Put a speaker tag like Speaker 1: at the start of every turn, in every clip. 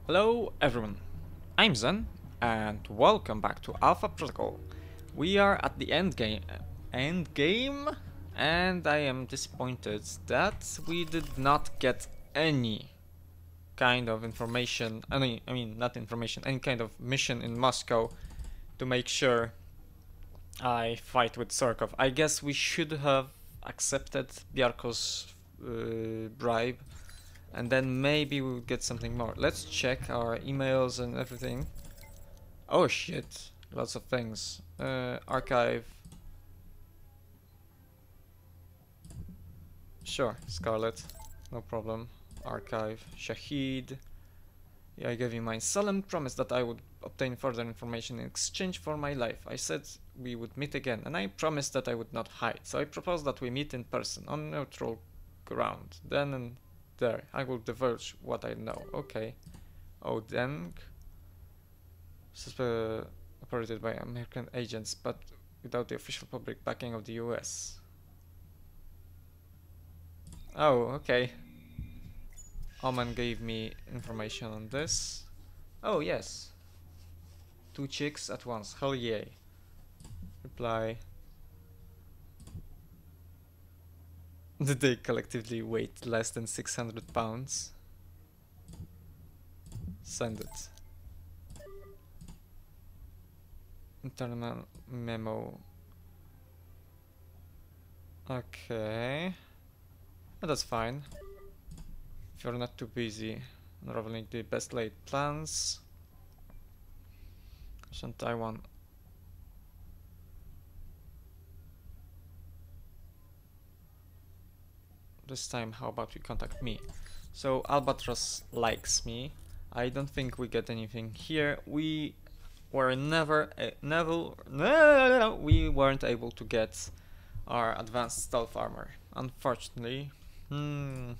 Speaker 1: Hello everyone, I'm Zen, and welcome back to Alpha Protocol. We are at the end game, and I am disappointed that we did not get any kind of information, not information, any kind of mission in Moscow to make sure I fight with Surkov. I guess we should have accepted Byarko's bribe, and then maybe we'll get something more. Let's check our emails and everything. Oh shit, lots of things. Archive. Sure, Scarlet, no problem. Archive. Shahid. Yeah, I gave you my solemn promise that I would obtain further information in exchange for my life. I said we would meet again, and I promised that I would not hide. So I propose that we meet in person, on neutral ground. Then and there, I will divulge what I know. Okay. Odeng. Operated by American agents, but without the official public backing of the US. Oh, okay. Oman gave me information on this. Oh, yes. 2 chicks at once. Hell yay. Reply. Did they collectively weigh less than 600 pounds? Send it. Internal memo. Okay. Oh, that's fine. If you're not too busy unraveling the best laid plans. Taiwan. This time, how about we contact me? So Albatross likes me. I don't think we get anything here. We were we weren't able to get our advanced stealth armor, unfortunately. And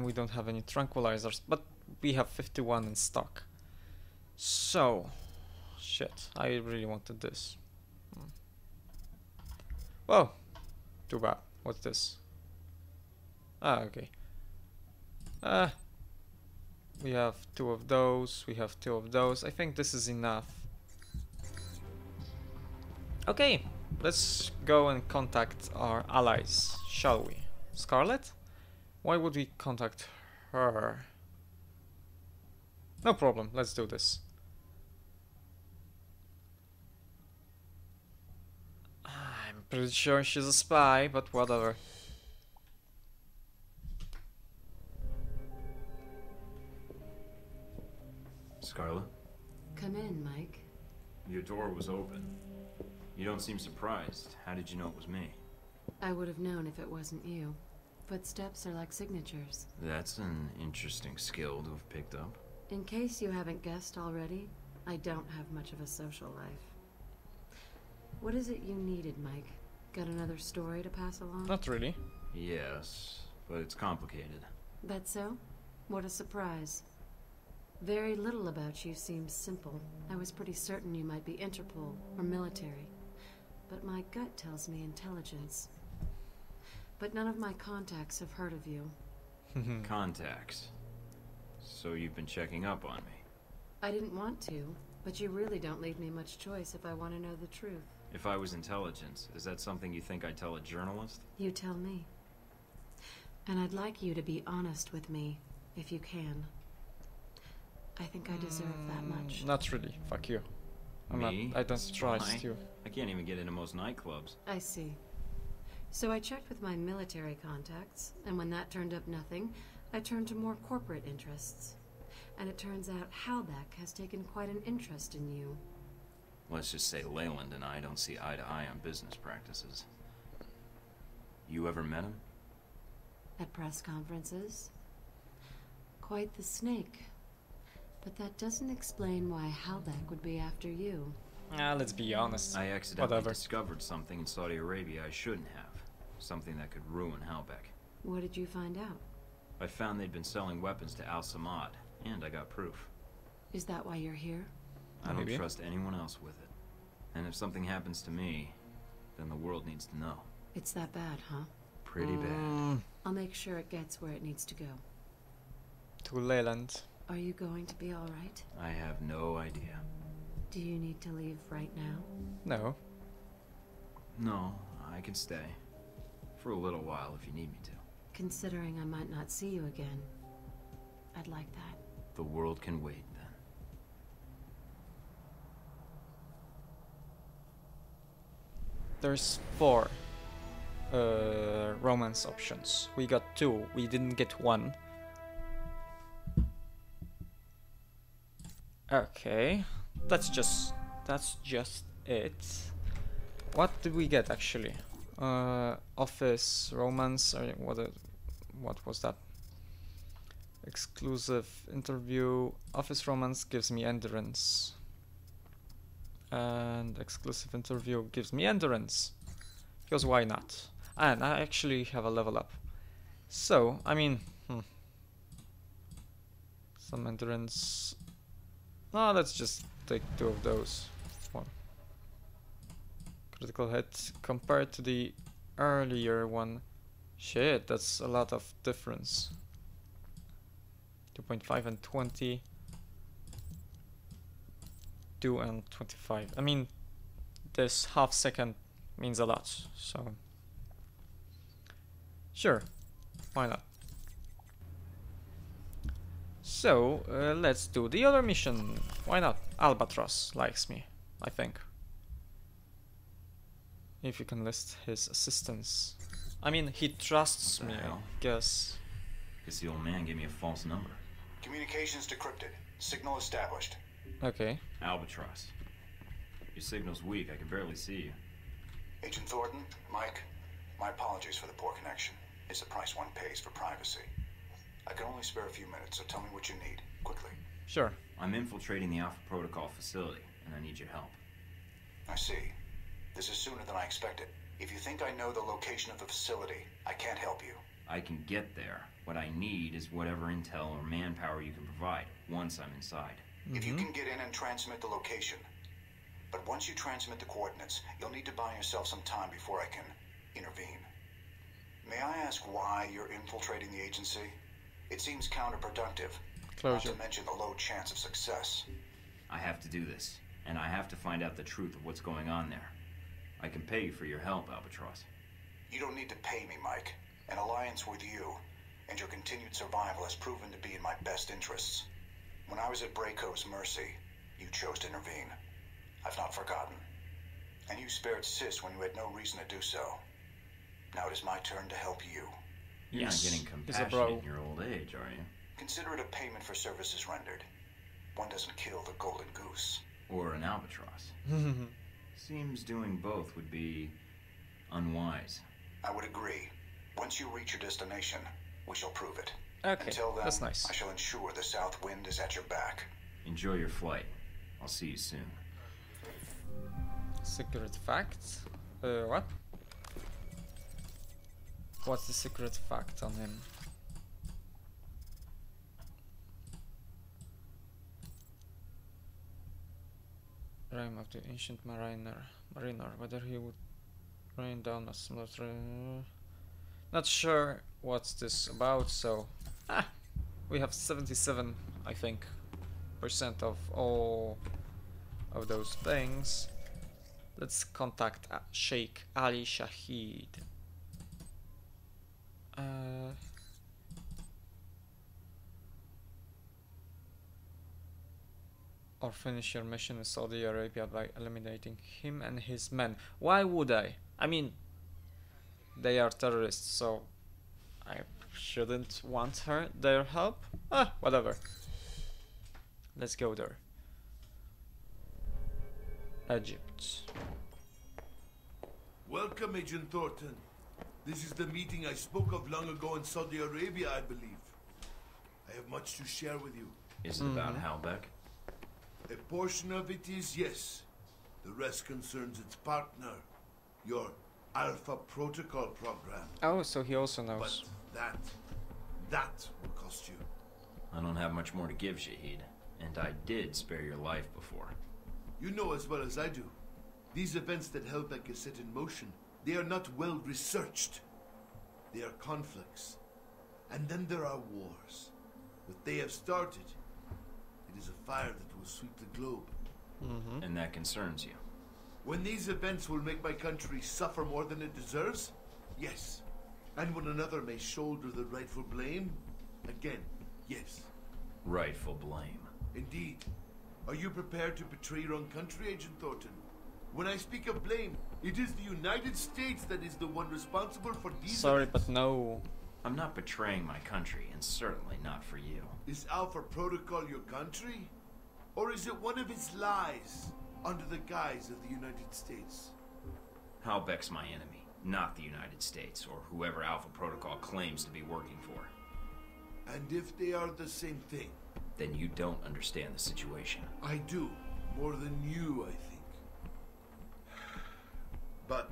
Speaker 1: we don't have any tranquilizers, but we have 51 in stock. So, shit, I really wanted this. Whoa, too bad. What's this? Ah, okay. We have 2 of those, we have 2 of those. I think this is enough. Okay, let's go and contact our allies, shall we? Scarlet? Why would we contact her? No problem, let's do this. I'm pretty sure she's a spy, but whatever.
Speaker 2: Scarlet?
Speaker 3: Come in, Mike.
Speaker 2: Your door was open. You don't seem surprised. How did you know it was me?
Speaker 3: I would have known if it wasn't you. Footsteps are like signatures.
Speaker 2: That's an interesting skill to have picked up.
Speaker 3: In case you haven't guessed already, I don't have much of a social life. What is it you needed, Mike? Got another story to pass along?
Speaker 1: Not really.
Speaker 2: Yes, but it's complicated.
Speaker 3: That so? What a surprise. Very little about you seems simple. I was pretty certain you might be Interpol or military. But my gut tells me intelligence. But none of my contacts have heard of you.
Speaker 2: Contacts. So you've been checking up on me.
Speaker 3: I didn't want to, but you really don't leave me much choice if I want to know the truth.
Speaker 2: If I was intelligence, is that something you think I'd tell a journalist?
Speaker 3: You tell me. And I'd like you to be honest with me, if you can. I think I deserve that much.
Speaker 1: Not really, fuck you.
Speaker 2: Me?
Speaker 1: I don't trust you.
Speaker 2: I can't even get into most nightclubs.
Speaker 3: I see. So I checked with my military contacts, and when that turned up nothing, I turned to more corporate interests. And it turns out Halbeck has taken quite an interest in you.
Speaker 2: Let's just say Leyland and I don't see eye to eye on business practices. You ever met him?
Speaker 3: At press conferences? Quite the snake. But that doesn't explain why Halbeck would be after you.
Speaker 1: Let's be honest.
Speaker 2: I accidentally
Speaker 1: Whatever.
Speaker 2: discovered something in Saudi Arabia I shouldn't have. Something that could ruin Halbeck.
Speaker 3: What did you find out?
Speaker 2: I found they'd been selling weapons to Al-Samad, and I got proof.
Speaker 3: Is that why you're here?
Speaker 2: I don't
Speaker 1: Maybe.
Speaker 2: trust anyone else with it. And if something happens to me, then the world needs to know.
Speaker 3: It's that bad, huh?
Speaker 2: Pretty bad.
Speaker 3: I'll make sure it gets where it needs to go.
Speaker 1: To Leyland.
Speaker 3: Are you going to be all right?
Speaker 2: I have no idea.
Speaker 3: Do you need to leave right now?
Speaker 1: No.
Speaker 2: No, I can stay. For a little while if you need me to.
Speaker 3: Considering I might not see you again, I'd like that.
Speaker 2: The world can wait then.
Speaker 1: There's 4 romance options. We got 2. We didn't get 1. Okay, that's just it. What did we get actually? Office romance or what was that? Exclusive interview. Office romance gives me endurance. And exclusive interview gives me endurance. Because why not? And I actually have a level up. So, I mean, some endurance. No, let's just take 2 of those. 1. Critical hit compared to the earlier one. Shit, that's a lot of difference. 2.5 and 20. 2 and 25. I mean, this half second means a lot, so sure, why not? So let's do the other mission. Why not? Albatross likes me, I think. If you can list his assistants. I mean, he trusts me, I guess.
Speaker 2: Guess the old man gave me a false number.
Speaker 4: Communications decrypted. Signal established.
Speaker 1: Okay.
Speaker 2: Albatross. Your signal's weak, I can barely see you.
Speaker 4: Agent Thornton, Mike, my apologies for the poor connection. It's the price one pays for privacy. I can only spare a few minutes, so tell me what you need, quickly.
Speaker 1: Sure.
Speaker 2: I'm infiltrating the Alpha Protocol facility, and I need your help.
Speaker 4: I see. This is sooner than I expected. If you think I know the location of the facility, I can't help you.
Speaker 2: I can get there. What I need is whatever intel or manpower you can provide, once I'm inside.
Speaker 4: If you can get in and transmit the location. But once you transmit the coordinates, you'll need to buy yourself some time before I can intervene. May I ask why you're infiltrating the agency? It seems counterproductive.
Speaker 1: Closure.
Speaker 4: Not to mention the low chance of success.
Speaker 2: I have to do this, and I have to find out the truth of what's going on there. I can pay you for your help, Albatross.
Speaker 4: You don't need to pay me, Mike. An alliance with you and your continued survival has proven to be in my best interests. When I was at Braco's mercy, you chose to intervene. I've not forgotten. And you spared Sis when you had no reason to do so. Now it is my turn to help you.
Speaker 2: You're
Speaker 1: Yes,
Speaker 2: not getting
Speaker 1: he's a bro.
Speaker 2: compassionate in your old age, are you?
Speaker 4: Consider it a payment for services rendered. One doesn't kill the golden goose.
Speaker 2: Or an albatross. Seems doing both would be unwise.
Speaker 4: I would agree. Once you reach your destination, we shall prove it.
Speaker 1: Okay,
Speaker 4: Until then,
Speaker 1: that's nice.
Speaker 4: I shall ensure the south wind is at your back.
Speaker 2: Enjoy your flight. I'll see you soon.
Speaker 1: Secret fact? What? What's the secret fact on him? Rhyme of the ancient mariner, whether he would rain down a similar not sure what's this about, so we have 77, I think, % of all of those things. Let's contact Sheikh Ali Shahid. Or finish your mission in Saudi Arabia by eliminating him and his men. Why would I? I mean, they are terrorists, so I shouldn't want their help. Whatever. Let's go there. Egypt.
Speaker 5: Welcome, Agent Thornton. This is the meeting I spoke of long ago in Saudi Arabia, I believe. I have much to share with you.
Speaker 2: Is it about Halbeck?
Speaker 5: A portion of it is yes. The rest concerns its partner, your Alpha Protocol program.
Speaker 1: Oh, so he also knows.
Speaker 5: But that will cost you.
Speaker 2: I don't have much more to give, Shahid. And I did spare your life before.
Speaker 5: You know as well as I do. These events that Halbeck has set in motion, they are not well researched. There are conflicts. And then there are wars. What they have started, it is a fire that will sweep the globe.
Speaker 2: And that concerns you.
Speaker 5: When these events will make my country suffer more than it deserves, yes. And when another may shoulder the rightful blame, again, yes.
Speaker 2: Rightful blame.
Speaker 5: Indeed. Are you prepared to betray your own country, Agent Thorton? When I speak of blame, it is the United States that is the one responsible for these
Speaker 1: Sorry,
Speaker 5: events.
Speaker 1: but no.
Speaker 2: I'm not betraying my country, and certainly not for you.
Speaker 5: Is Alpha Protocol your country? Or is it one of its lies under the guise of the United States?
Speaker 2: Halbeck's my enemy, not the United States, or whoever Alpha Protocol claims to be working for.
Speaker 5: And if they are the same thing?
Speaker 2: Then you don't understand the situation.
Speaker 5: I do. More than you, I think. But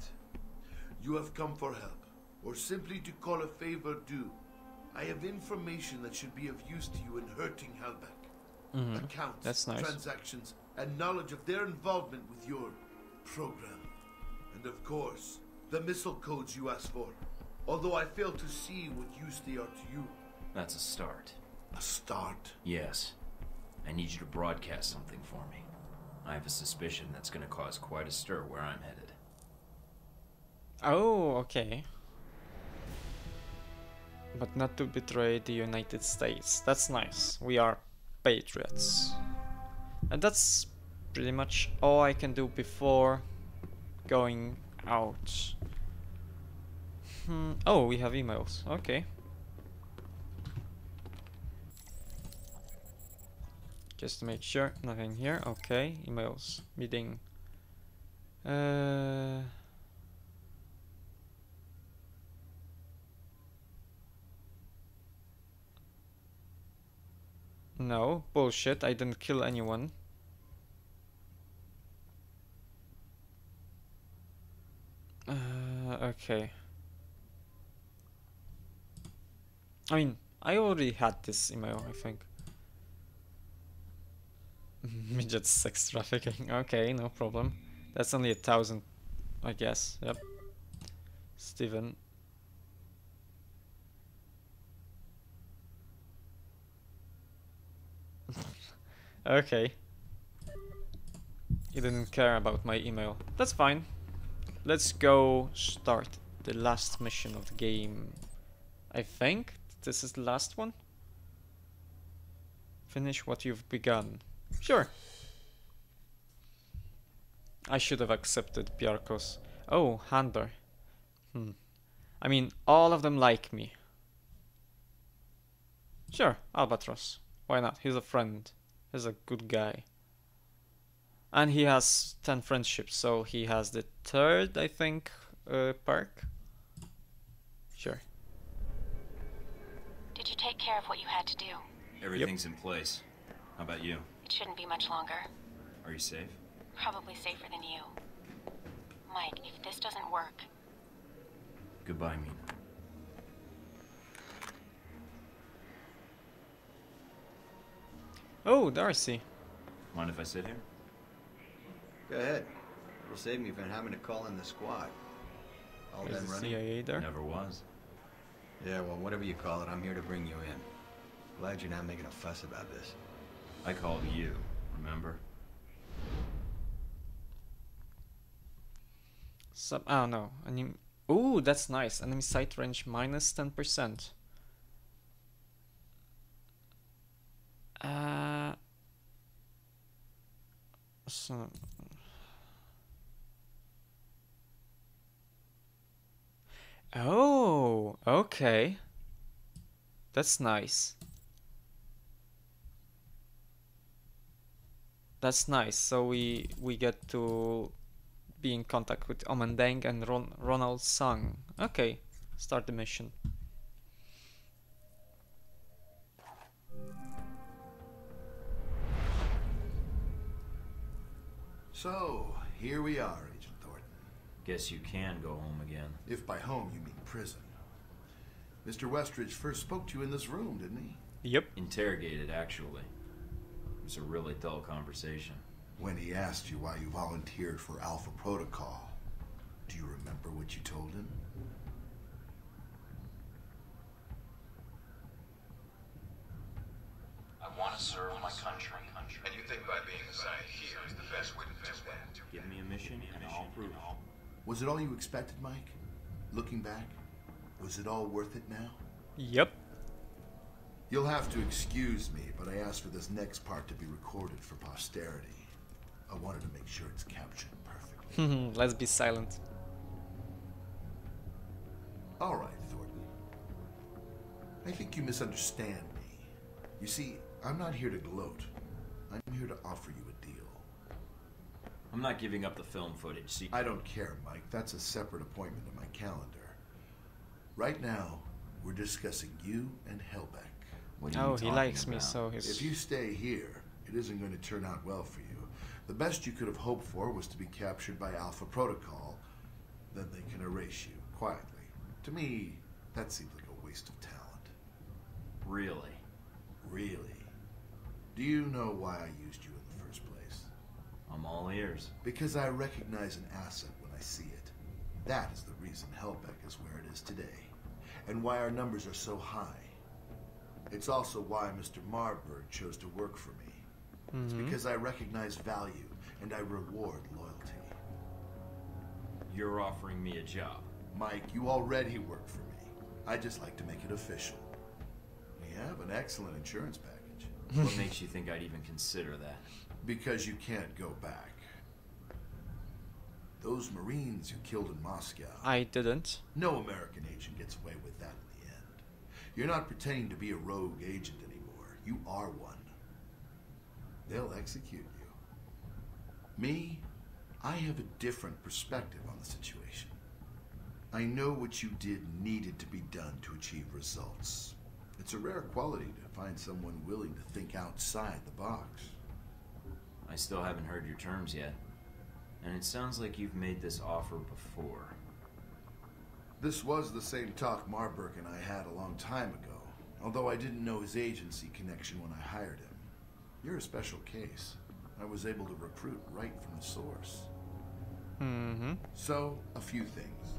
Speaker 5: you have come for help, or simply to call a favor due. I have information that should be of use to you in hurting Halbeck. Accounts,
Speaker 1: That's nice.
Speaker 5: transactions, and knowledge of their involvement with your program. And of course, the missile codes you asked for. Although I fail to see what use they are to you.
Speaker 2: That's a start.
Speaker 5: A start?
Speaker 2: Yes. I need you to broadcast something for me. I have a suspicion that's going to cause quite a stir where I'm headed.
Speaker 1: Oh, okay. But not to betray the United States. That's nice. We are patriots. And that's pretty much all I can do before going out. Oh, we have emails. Okay. Just to make sure, nothing here. Okay, emails, meeting. No, bullshit, I didn't kill anyone. Okay. I mean, I already had this email, I think. Midget sex trafficking. Okay, no problem. That's only 1,000, I guess. Yep. Steven. Okay. You didn't care about my email. That's fine. Let's go start the last mission of the game. I think this is the last one. Finish what you've begun. Sure. I should have accepted Bjarkos. Oh, Handler. I mean, all of them like me. Sure, Albatross. Why not? He's a friend. He's a good guy. And he has 10 friendships, so he has the third, I think, perk. Sure.
Speaker 6: Did you take care of what you had to do?
Speaker 2: Everything's in place. How about you?
Speaker 6: It shouldn't be much longer.
Speaker 2: Are you safe?
Speaker 6: Probably safer than you. Mike, if this doesn't work...
Speaker 2: Goodbye, Mina.
Speaker 1: Oh, Darcy.
Speaker 2: Mind if I sit here?
Speaker 7: Go ahead. It'll save me from having to call in the squad. All
Speaker 1: Is
Speaker 7: done
Speaker 1: the
Speaker 7: running?
Speaker 1: CIA there?
Speaker 2: Never was.
Speaker 7: Yeah, well, whatever you call it, I'm here to bring you in. Glad you're not making a fuss about this.
Speaker 2: I called you, remember?
Speaker 1: Oh no. Ooh, that's nice. Enemy sight range minus 10%. So oh, okay. That's nice. That's nice. So we get to be in contact with Omendeng and Ronald Sung. Okay, start the mission.
Speaker 8: So, here we are, Agent Thornton.
Speaker 2: Guess you can go home again.
Speaker 8: If by home you mean prison. Mr. Westridge first spoke to you in this room, didn't he?
Speaker 1: Yep.
Speaker 2: Interrogated, actually. It was a really dull conversation.
Speaker 8: When he asked you why you volunteered for Alpha Protocol, do you remember what you told him?
Speaker 9: to serve my country. And you think by being assigned here is the best way to do that?
Speaker 2: Give me a mission and I'll prove it.
Speaker 5: Was it all you expected, Mike? Looking back, was it all worth it now?
Speaker 1: Yep.
Speaker 5: You'll have to excuse me, but I asked for this next part to be recorded for posterity. I wanted to make sure it's captured perfectly.
Speaker 1: Let's be silent.
Speaker 5: All right, Thornton. I think you misunderstand me. You see, I'm not here to gloat. I'm here to offer you a deal.
Speaker 2: I'm not giving up the film footage, see?
Speaker 5: I don't care, Mike. That's a separate appointment in my calendar. Right now, we're discussing you and Helbeck.
Speaker 2: What are you
Speaker 1: Oh, he
Speaker 2: talking
Speaker 1: likes me,
Speaker 2: about?
Speaker 1: so he's...
Speaker 5: If you stay here, it isn't going to turn out well for you. The best you could have hoped for was to be captured by Alpha Protocol. Then they can erase you, quietly. To me, that seems like a waste of talent.
Speaker 2: Really?
Speaker 5: Really? Do you know why I used you in the first place?
Speaker 2: I'm all ears.
Speaker 5: Because I recognize an asset when I see it. That is the reason Helbeck is where it is today. And why our numbers are so high. It's also why Mr. Marburg chose to work for me. It's because I recognize value and I reward loyalty.
Speaker 2: You're offering me a job.
Speaker 5: Mike, you already work for me. I just like to make it official. We have an excellent insurance package.
Speaker 2: What makes you think I'd even consider that?
Speaker 5: Because you can't go back. Those Marines you killed in Moscow.
Speaker 1: I didn't.
Speaker 5: No American agent gets away with that in the end. You're not pretending to be a rogue agent anymore. You are one. They'll execute you. Me, I have a different perspective on the situation. I know what you did needed to be done to achieve results. It's a rare quality to find someone willing to think outside the box.
Speaker 2: I still haven't heard your terms yet. And it sounds like you've made this offer before.
Speaker 5: This was the same talk Marburg and I had a long time ago, although I didn't know his agency connection when I hired him. You're a special case. I was able to recruit right from the source. So, a few things.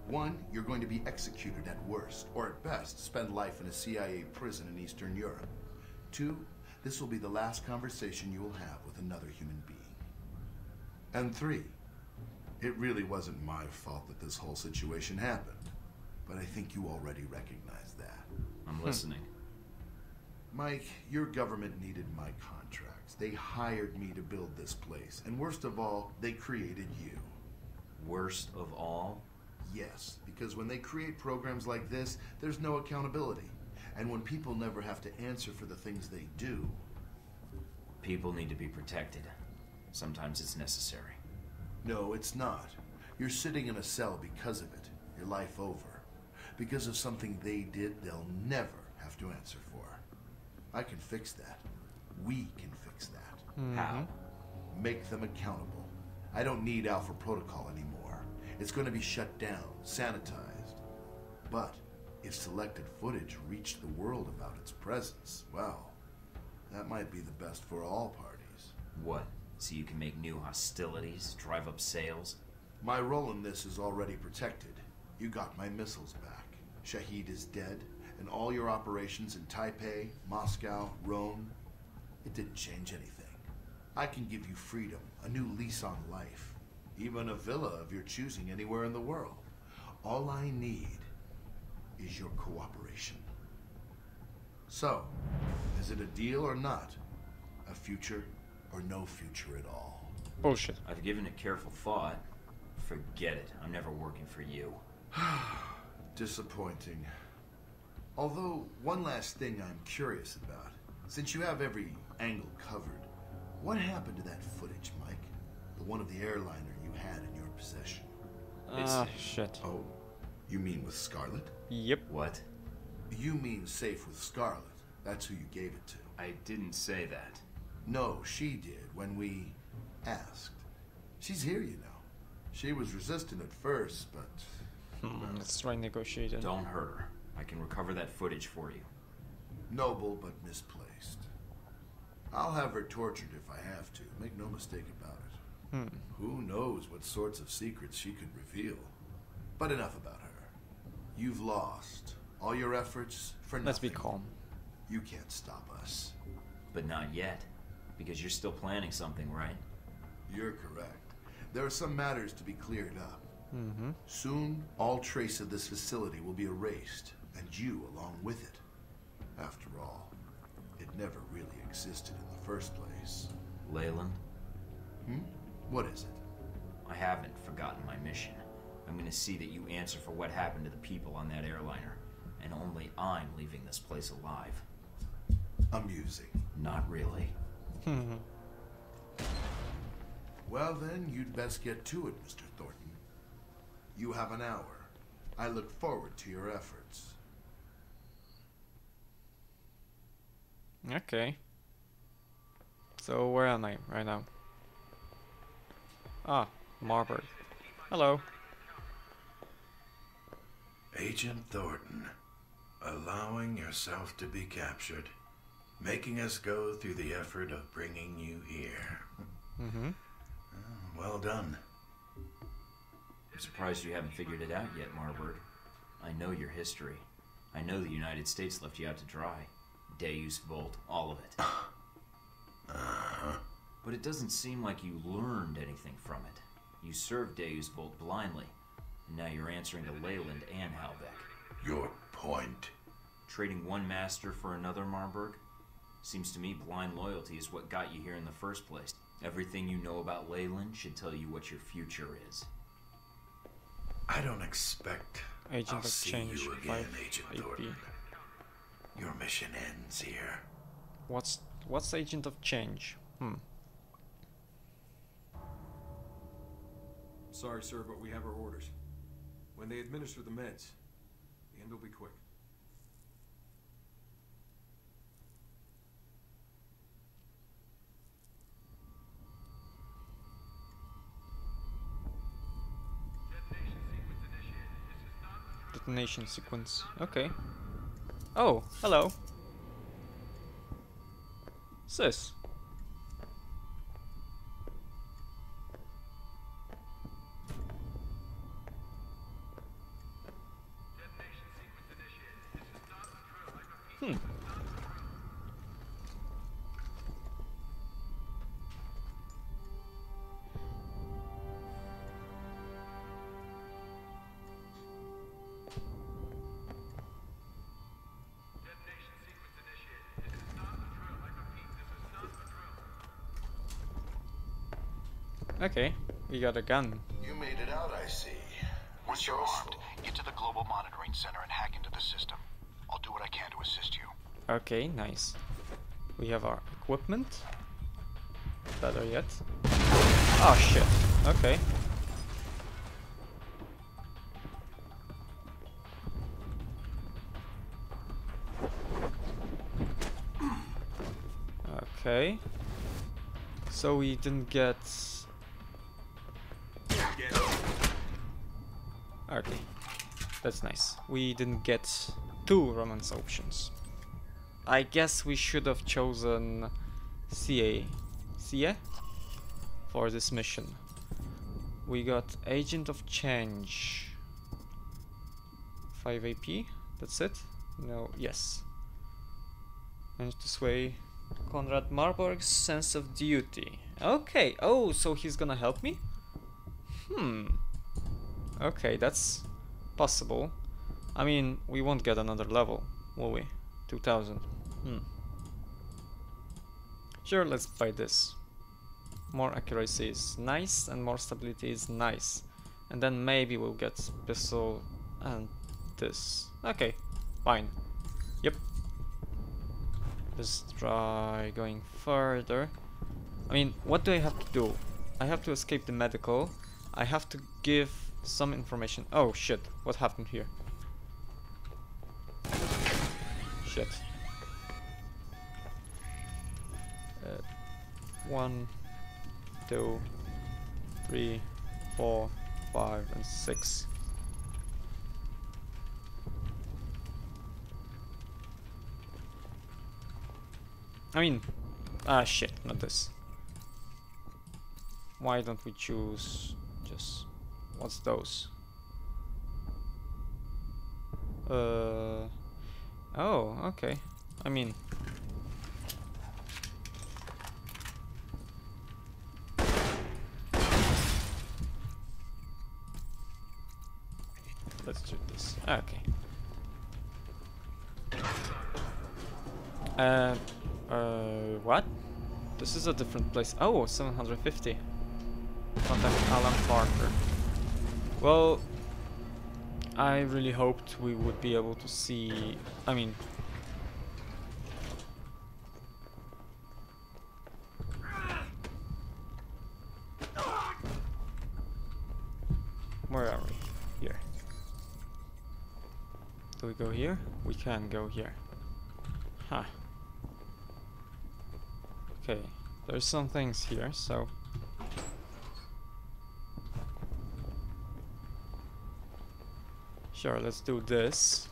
Speaker 5: One, you're going to be executed at worst, or at best, spend life in a CIA prison in Eastern Europe. Two, this will be the last conversation you will have with another human being. And three, it really wasn't my fault that this whole situation happened, but I think you already recognize that.
Speaker 2: I'm listening.
Speaker 5: Mike, your government needed my contracts. They hired me to build this place, and worst of all, they created you.
Speaker 2: Worst of all?
Speaker 5: Yes, because when they create programs like this, there's no accountability. And when people never have to answer for the things they do...
Speaker 2: People need to be protected. Sometimes it's necessary.
Speaker 5: No, it's not. You're sitting in a cell because of it. Your life over. Because of something they did, they'll never have to answer for. I can fix that. We can fix that.
Speaker 2: How?
Speaker 5: Make them accountable. I don't need Alpha Protocol anymore. It's going to be shut down, sanitized. But if selected footage reached the world about its presence, well, that might be the best for all parties.
Speaker 2: What? So you can make new hostilities, drive up sales?
Speaker 5: My role in this is already protected. You got my missiles back. Shahid is dead, and all your operations in Taipei, Moscow, Rome, it didn't change anything. I can give you freedom, a new lease on life, even a villa of your choosing anywhere in the world. All I need is your cooperation. So, is it a deal or not? A future or no future at all?
Speaker 1: Bullshit.
Speaker 2: I've given it careful thought. Forget it. I'm never working for you.
Speaker 5: Disappointing. Although, one last thing I'm curious about. Since you have every angle covered, what happened to that footage, Mike? The one of the airliner you had in your possession?
Speaker 1: Shit.
Speaker 5: Oh, you mean with Scarlet?
Speaker 1: Yep.
Speaker 2: What?
Speaker 5: You mean safe with Scarlet. That's who you gave it to.
Speaker 2: I didn't say that.
Speaker 5: No, she did when we asked. She's here, you know. She was resistant at first, but...
Speaker 1: Let's try negotiating.
Speaker 2: Don't hurt her. I can recover that footage for you.
Speaker 5: Noble, but misplaced. I'll have her tortured if I have to. Make no mistake about it. Who knows what sorts of secrets she could reveal. But enough about her. You've lost. All your efforts for nothing.
Speaker 1: Let's be calm.
Speaker 5: You can't stop us.
Speaker 2: But not yet. Because you're still planning something, right?
Speaker 5: You're correct. There are some matters to be cleared up.
Speaker 1: Mm-hmm.
Speaker 5: Soon, all trace of this facility will be erased, and you along with it. After all, it never really existed in the first place.
Speaker 2: Leyland?
Speaker 5: What is it?
Speaker 2: I haven't forgotten my mission. I'm gonna see that you answer for what happened to the people on that airliner. And only I'm leaving this place alive.
Speaker 5: Amusing.
Speaker 2: Not really.
Speaker 5: Well then, you'd best get to it, Mr. Thornton. You have an hour. I look forward to your efforts.
Speaker 1: Okay. So where am I right now? Ah, Marburg. Hello.
Speaker 10: Agent Thornton, allowing yourself to be captured, making us go through the effort of bringing you here.
Speaker 1: Mm-hmm.
Speaker 10: Well done.
Speaker 2: I'm surprised you haven't figured it out yet, Marburg. I know your history. I know the United States left you out to dry. Deus Vult, all of it. But it doesn't seem like you learned anything from it. You served Deus Vult blindly, and now you're answering to Leyland and Halbeck.
Speaker 10: Your point?
Speaker 2: Trading one master for another, Marburg? Seems to me blind loyalty is what got you here in the first place. Everything you know about Leyland should tell you what your future is.
Speaker 10: I don't expect
Speaker 1: Agent
Speaker 10: I'll
Speaker 1: of
Speaker 10: see
Speaker 1: Change,
Speaker 10: you again,
Speaker 1: 5
Speaker 10: Agent
Speaker 1: AP.
Speaker 10: Thornton. Your mission ends here.
Speaker 1: What's Agent of Change?
Speaker 11: Sorry, sir, but we have our orders. When they administer the meds, the end will be quick.
Speaker 1: Detonation sequence. Okay. Oh, hello. Sis. Okay, we got a gun.
Speaker 4: You made it out, I see.
Speaker 9: Once you're armed, get to the global monitoring center and hack into the system. I'll do what I can to assist you.
Speaker 1: Okay, nice. We have our equipment. Better yet. Oh shit. Okay. Okay. So we didn't get... Okay. That's nice. We didn't get 2 romance options. I guess we should have chosen CA for this mission. We got Agent of Change. 5 AP? That's it? No, yes. Managed to sway Conrad Marburg's sense of duty. Okay, oh, so he's gonna help me? Okay, that's possible. I mean, we won't get another level, will we? 2000. Sure, let's buy this. More accuracy is nice, and more stability is nice. And then maybe we'll get pistol and this. Okay, fine. Yep. Let's try going further. I mean, what do I have to do? I have to escape the medical. I have to give some information. Oh shit, what happened here? Shit. 1, 2, 3, 4, 5, and 6. I mean, shit, not this. Why don't we choose just, what's those? Oh, okay. I mean, Okay. What? This is a different place. Oh, 750. Contact Alan Parker. Well, I really hoped we would be able to see... I mean... Where are we? Here. Do we go here? We can go here. Huh. Okay, there's some things here, so... Sure, let's do this.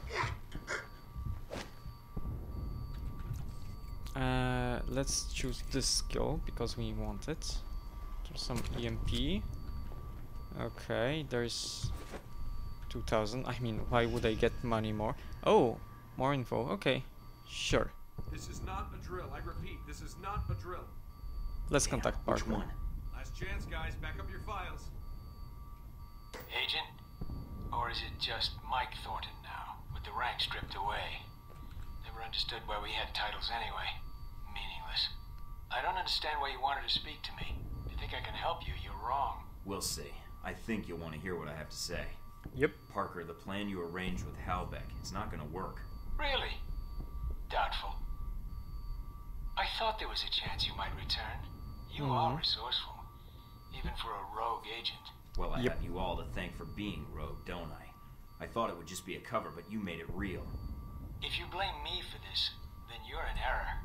Speaker 1: Let's choose this skill because we want it. There's some EMP. Okay, there's 2,000. I mean, why would I get money more? Oh, more info. Okay, sure.
Speaker 11: This is not a drill. I repeat, this is not a drill.
Speaker 1: Let's contact Parker.
Speaker 2: Which one?
Speaker 11: Last chance, guys. Back up your files.
Speaker 12: Agent? Or is it just Mike Thornton now, with the rank stripped away? Never understood why we had titles anyway. Meaningless. I don't understand why you wanted to speak to me. If you think I can help you, you're wrong.
Speaker 2: We'll see. I think you'll want to hear what I have to say.
Speaker 1: Yep.
Speaker 2: Parker, the plan you arranged with Halbeck, it's not going to work.
Speaker 12: Really? Doubtful. I thought there was a chance you might return. You are resourceful, even for a rogue agent.
Speaker 2: Well, I have you all to thank for being rogue, don't I? I thought it would just be a cover, but you made it real.
Speaker 12: If you blame me for this, then you're in error.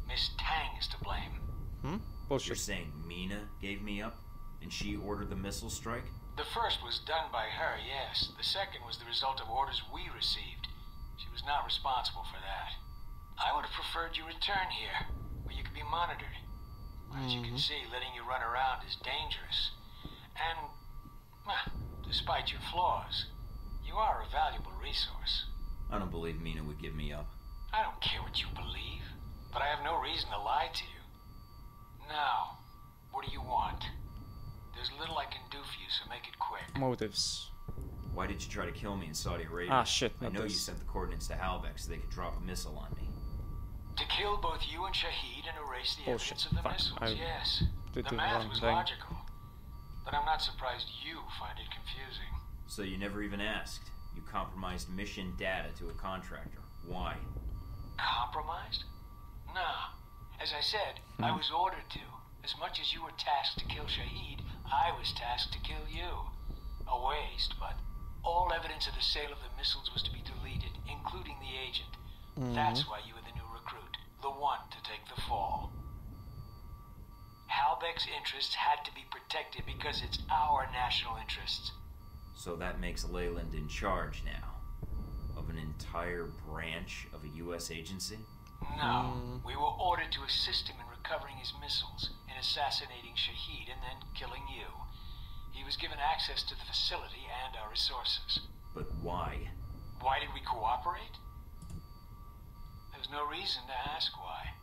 Speaker 12: Miss Tang is to blame.
Speaker 1: Bullshit.
Speaker 2: You're saying Mina gave me up, and she ordered the missile strike?
Speaker 12: The first was done by her, yes. The second was the result of orders we received. She was not responsible for that. I would have preferred you return here, where you could be monitored. As you can see, letting you run around is dangerous. And, despite your flaws, you are a valuable resource.
Speaker 2: I don't believe Mina would give me up.
Speaker 12: I don't care what you believe, but I have no reason to lie to you. Now, what do you want? There's little I can do for you, so make it quick.
Speaker 1: Motives.
Speaker 2: Why did you try to kill me in Saudi Arabia?
Speaker 1: Ah, shit.
Speaker 2: I know you
Speaker 1: this.
Speaker 2: sent the coordinates to Halbeck so they could drop a missile on me.
Speaker 12: To kill both you and Shahid and erase the
Speaker 1: Bullshit.
Speaker 12: evidence of the
Speaker 1: Fuck.
Speaker 12: missiles, yes.
Speaker 1: Did
Speaker 12: The
Speaker 1: the
Speaker 12: math
Speaker 1: wrong
Speaker 12: was
Speaker 1: thing.
Speaker 12: logical. But I'm not surprised you find it confusing.
Speaker 2: So you never even asked. You compromised mission data to a contractor. Why?
Speaker 12: Compromised? Nah. As I said, I was ordered to. As much as you were tasked to kill Shahid, I was tasked to kill you. A waste, but all evidence of the sale of the missiles was to be deleted, including the agent. That's why you were the new recruit, the one to take the fall. Halbeck's interests had to be protected because it's our national interests.
Speaker 2: So that makes Leyland in charge now of an entire branch of a U.S. agency?
Speaker 12: No, we were ordered to assist him in recovering his missiles, in assassinating Shahid, and then killing you. He was given access to the facility and our resources.
Speaker 2: But why?
Speaker 12: Why did we cooperate? There's no reason to ask why.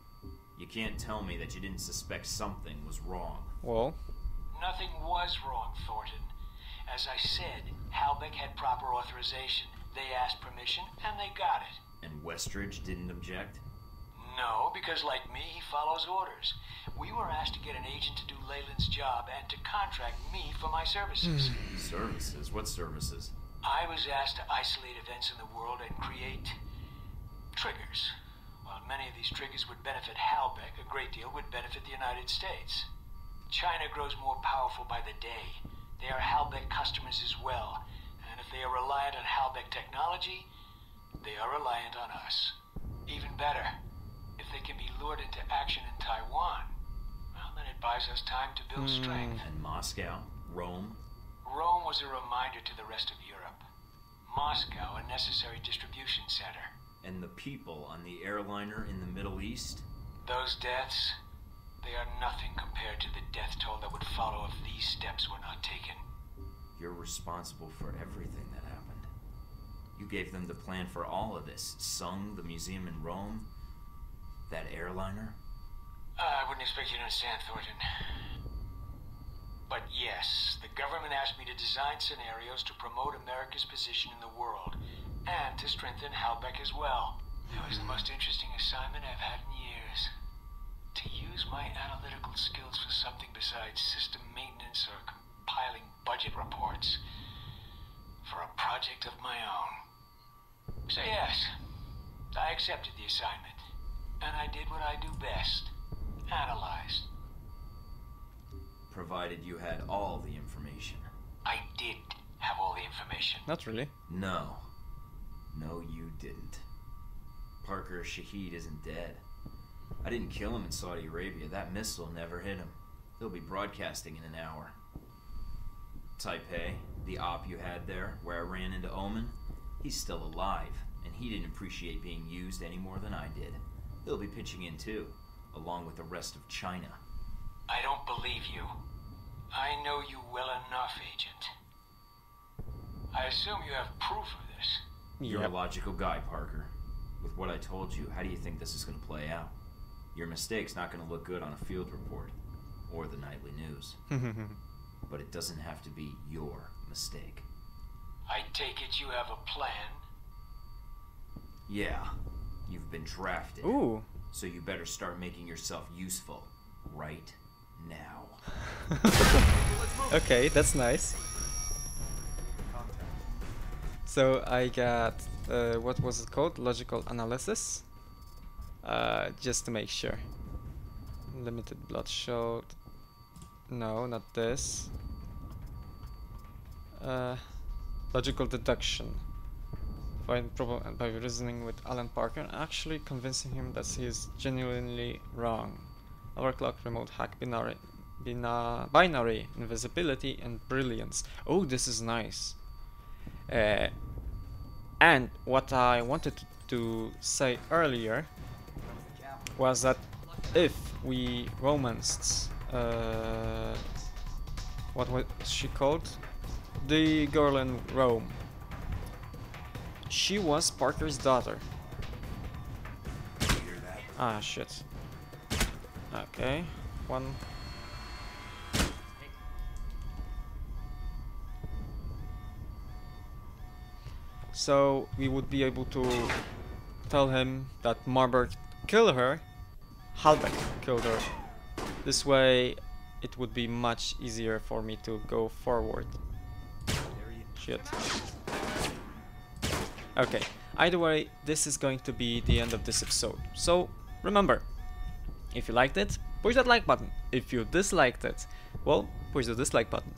Speaker 2: You can't tell me that you didn't suspect something was wrong.
Speaker 1: Well,
Speaker 12: Nothing was wrong, Thornton. As I said, Halbeck had proper authorization. They asked permission, and they got it.
Speaker 2: And Westridge didn't object?
Speaker 12: No, because like me, he follows orders. We were asked to get an agent to do Leyland's job and to contract me for my services.
Speaker 2: Services? What services?
Speaker 12: I was asked to isolate events in the world and create triggers. While many of these triggers would benefit Halbeck, a great deal would benefit the United States. China grows more powerful by the day. They are Halbeck customers as well, and if they are reliant on Halbeck technology, they are reliant on us. Even better, if they can be lured into action in Taiwan, well, then it buys us time to build strength.
Speaker 2: And Moscow? Rome?
Speaker 12: Rome was a reminder to the rest of Europe. Moscow, a necessary distribution center.
Speaker 2: And the people on the airliner in the Middle East?
Speaker 12: Those deaths, they are nothing compared to the death toll that would follow if these steps were not taken.
Speaker 2: You're responsible for everything that happened. You gave them the plan for all of this. Sung, the museum in Rome, that airliner.
Speaker 12: I wouldn't expect you to understand, Thornton. But yes, the government asked me to design scenarios to promote America's position in the world. and to strengthen Halbeck as well. It was the most interesting assignment I've had in years. To use my analytical skills for something besides system maintenance or compiling budget reports. For a project of my own. So yes, I accepted the assignment. And I did what I do best. Analyzed.
Speaker 2: Provided you had all the information.
Speaker 12: I did have all the information.
Speaker 1: Not really.
Speaker 2: No. No, you didn't. Parker Shaheed isn't dead. I didn't kill him in Saudi Arabia. That missile never hit him. They'll be broadcasting in an hour. Taipei, the op you had there, where I ran into Omen, he's still alive, and he didn't appreciate being used any more than I did. They'll be pitching in too, along with the rest of China.
Speaker 12: I don't believe you. I know you well enough, Agent. I assume you have proof of this.
Speaker 2: You're a logical guy, Parker. With what I told you, how do you think this is going to play out? Your mistake's not going to look good on a field report, or the nightly news. But it doesn't have to be your mistake.
Speaker 12: I take it you have a plan?
Speaker 2: Yeah. You've been drafted.
Speaker 1: Ooh.
Speaker 2: So you better start making yourself useful right now.
Speaker 1: Okay, that's nice. So I got, what was it called? Logical analysis. Just to make sure. Limited bloodshot. No, not this. Logical deduction. Find problem by reasoning with Alan Parker and actually convincing him that he is genuinely wrong. Overclock, remote hack, binary invisibility, and brilliance. Oh, this is nice. And what I wanted to say earlier was that if we romanced what was she called? The girl in Rome. She was Parker's daughter. Ah, shit. Okay, one. So we would be able to tell him that Marburg killed her, Halbeck killed her. This way it would be much easier for me to go forward. Shit. Okay, either way, this is going to be the end of this episode. So remember, if you liked it, push that like button. If you disliked it, well, push the dislike button.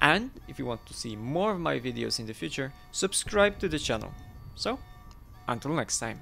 Speaker 1: And if you want to see more of my videos in the future, subscribe to the channel. So, until next time.